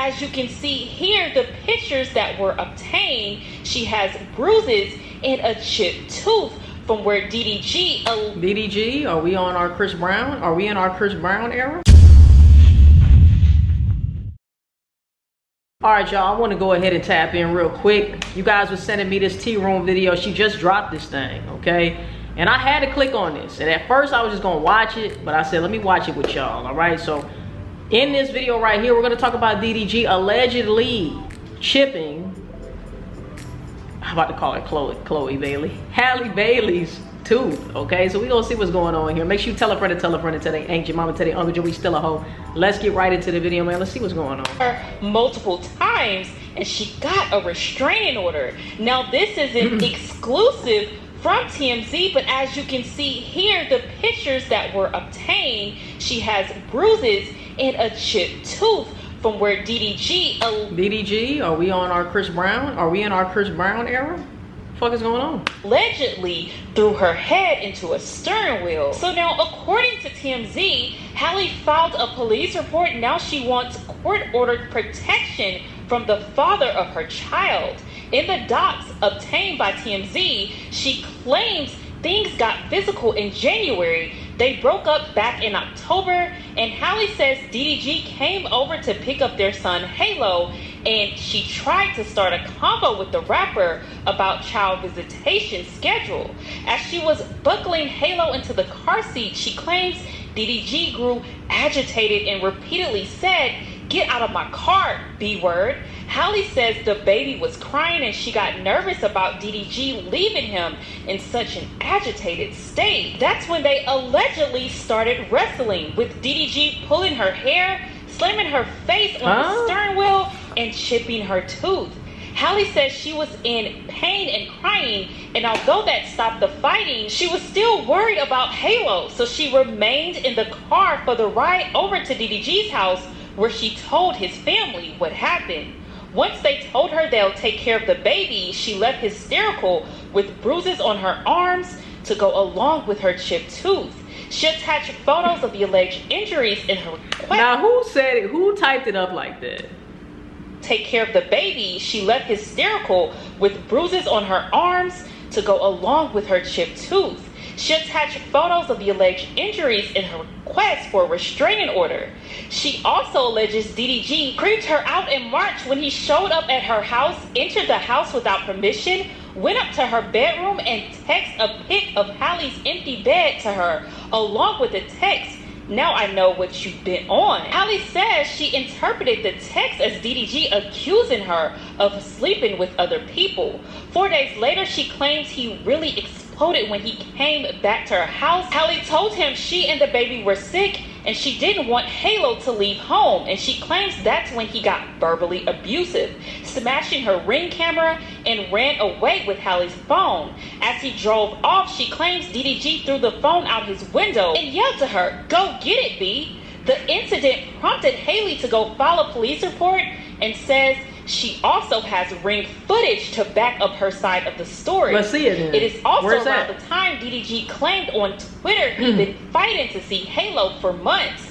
as you can see here, the pictures that were obtained, she has bruises and a chipped tooth from where DDG... DDG? Are we on our Chris Brown? Are we in our Chris Brown era? Alright, y'all, I want to go ahead and tap in real quick. You guys were sending me this tea room video. She just dropped this thing, okay? And I had to click on this. And at first, I was just going to watch it. But I said, let me watch it with y'all, alright? So, in this video right here, we're going to talk about DDG allegedly chipping... I'm about to call it Chloe Bailey. Halle Bailey's tooth, okay? So we're going to see what's going on here. Make sure you tell a friend to tell their aunt, your mama, tell their uncle, Joey, still a hoe. Let's get right into the video, man. Let's see what's going on. Multiple times, and she got a restraining order. Now, this isn't exclusive from TMZ, but as you can see here, the pictures that were obtained, she has bruises and a chipped tooth from where DDG... DDG? Are we on our Chris Brown? Are we in our Chris Brown era? What the fuck is going on? Allegedly threw her head into a steering wheel. So now, according to TMZ, Halle filed a police report. Now she wants court-ordered protection from the father of her child. In the docs obtained by TMZ, she claims things got physical in January. They broke up back in October, and Halle says DDG came over to pick up their son Halo, and she tried to start a convo with the rapper about child visitation schedule. As she was buckling Halo into the car seat, she claims DDG grew agitated and repeatedly said, "Get out of my car, B-word." Halle says the baby was crying and she got nervous about DDG leaving him in such an agitated state. That's when they allegedly started wrestling, with DDG pulling her hair, slamming her face on the steering wheel, and chipping her tooth. Halle says she was in pain and crying, and although that stopped the fighting, she was still worried about Halo, so she remained in the car for the ride over to DDG's house, where she told his family what happened. Once they told her they'll take care of the baby, she left hysterical with bruises on her arms to go along with her chipped tooth. She attached photos of the alleged injuries in her request. Now, who said it? Who typed it up like that? Take care of the baby. She left hysterical with bruises on her arms to go along with her chipped tooth. She attached photos of the alleged injuries in her request for a restraining order. She also alleges DDG creeped her out in March when he showed up at her house, entered the house without permission, went up to her bedroom and texted a pic of Halle's empty bed to her, along with the text, "Now I know what you've been on." Halle says she interpreted the text as DDG accusing her of sleeping with other people. 4 days later, she claims he really exploded when he came back to her house. Halle told him she and the baby were sick and she didn't want Halo to leave home, and she claims that's when he got verbally abusive, smashing her Ring camera and ran away with Halle's phone. As he drove off, she claims DDG threw the phone out his window and yelled to her, "Go get it, B." The incident prompted Halle to go file a police report, and says she also has Ring footage to back up her side of the story. Let's see it then. It is also Where's around that? the time DDG claimed on Twitter he'd been fighting to see Halo for months.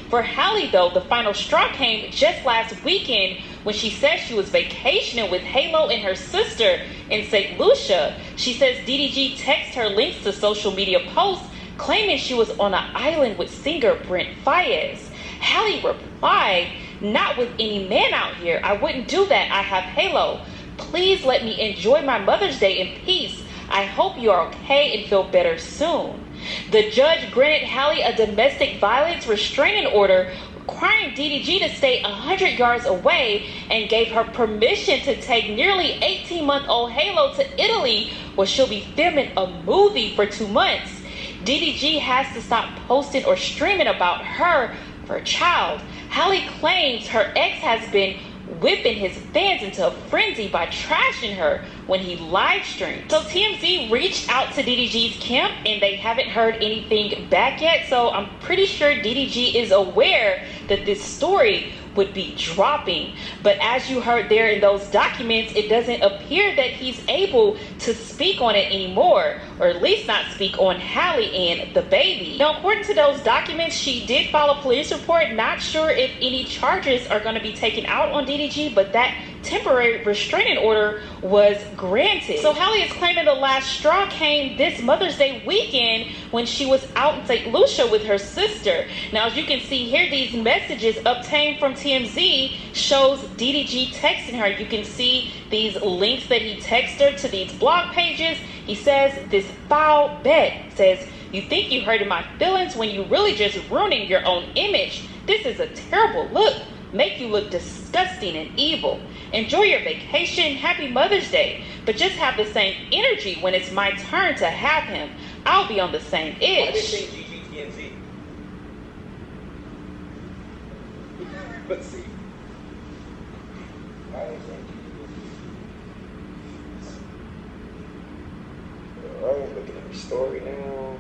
For Halle, though, the final straw came just last weekend when she said she was vacationing with Halo and her sister in St. Lucia. She says DDG texted her links to social media posts claiming she was on an island with singer Brent Faiyaz. Halle replied, "Not with any man out here. I wouldn't do that. I have Halo. Please let me enjoy my Mother's Day in peace. I hope you are okay and feel better soon." The judge granted Halle a domestic violence restraining order requiring DDG to stay 100 yards away, and gave her permission to take nearly 18-month-old Halo to Italy, where she'll be filming a movie for 2 months. DDG has to stop posting or streaming about her for a child. Halle claims her ex has been whipping his fans into a frenzy by trashing her when he live streamed. So TMZ reached out to DDG's camp and they haven't heard anything back yet. So I'm pretty sure DDG is aware that this story would be dropping. But as you heard there in those documents, it doesn't appear that he's able to speak on it anymore, or at least not speak on Halle and the baby. Now, according to those documents, she did file a police report. Not sure if any charges are going to be taken out on DDG, but that temporary restraining order was granted. So Halle is claiming the last straw came this Mother's Day weekend when she was out in St. Lucia with her sister. Now, as you can see here, these messages obtained from TMZ shows DDG texting her. You can see these links that he texted her to these blog pages. He says, "This foul bet," says, "You think you hurted my feelings when you really just ruining your own image. This is a terrible look. Make you look disgusting and evil. Enjoy your vacation. Happy Mother's Day. But just have the same energy when it's my turn to have him. I'll be on the same itch." Why did they say GGTMZ? Let's see. Why did they say GGTMZ? I'm looking at her story now.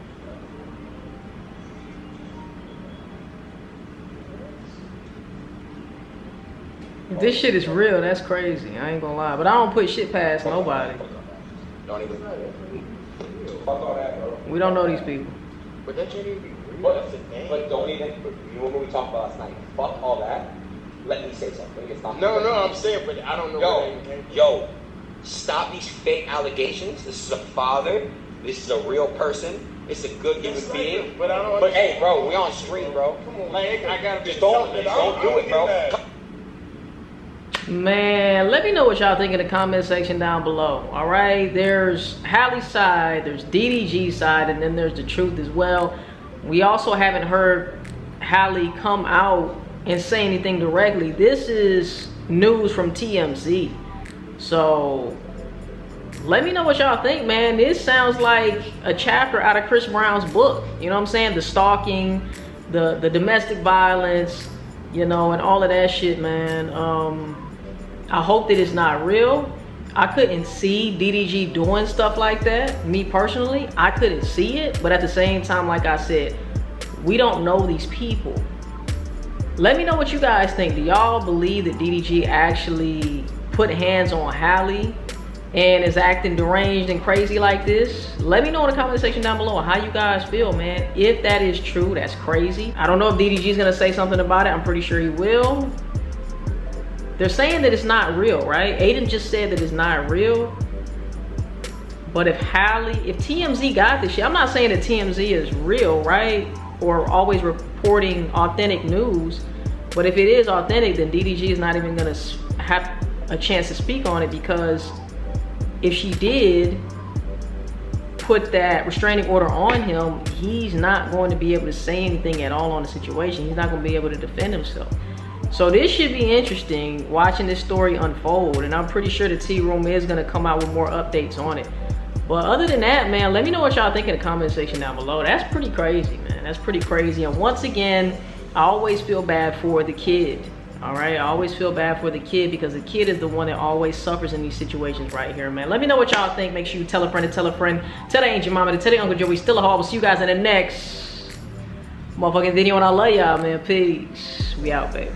If this shit is real, that's crazy. I ain't gonna lie. But I don't put shit past nobody. Don't even. Fuck all that, bro. We don't know these people. But that shouldn't even be real. That's the thing. But don't even. You know what we talked about last night? Fuck all that. Let me say something. It's not. No, I'm saying, but I don't know. Yo, stop these fake allegations. This is a father. This is a real person. It's a good human being. But I don't. But hey, bro, we on stream, bro. Come on, like I gotta just don't do it, bro. Man, let me know what y'all think in the comment section down below. All right, there's Halle's side, there's DDG's side, and then there's the truth as well. We also haven't heard Halle come out and say anything directly. This is news from TMZ. So let me know what y'all think, man. This sounds like a chapter out of Chris Brown's book. You know what I'm saying? The stalking, the domestic violence, you know, and all of that shit, man. I hope that it's not real. I couldn't see DDG doing stuff like that. Me personally, I couldn't see it. But at the same time, like I said, we don't know these people. Let me know what you guys think. Do y'all believe that DDG actually put hands on Halle and is acting deranged and crazy like this? Let me know in the comment section down below how you guys feel, man. If that is true, that's crazy. I don't know if DDG is gonna say something about it. I'm pretty sure he will. They're saying that it's not real, right? Aiden just said that it's not real. But if TMZ got this shit, I'm not saying that TMZ is real, right? Or always reporting authentic news. But if it is authentic, then DDG is not even gonna have a chance to speak on it, because if she did put that restraining order on him, he's not going to be able to say anything at all on the situation. He's not going to be able to defend himself. So this should be interesting, watching this story unfold, and I'm pretty sure the Tea Room is going to come out with more updates on it. But other than that, man, let me know what y'all think in the comment section down below. That's pretty crazy, man. That's pretty crazy. And once again, I always feel bad for the kid. All right, I always feel bad for the kid, because the kid is the one that always suffers in these situations right here, man. Let me know what y'all think. Make sure you tell a friend to tell a friend. Tell that ain't your mama to tell the Uncle Joe we still a hall. We'll see you guys in the next motherfucking video, and I love y'all, man. Peace. We out, baby.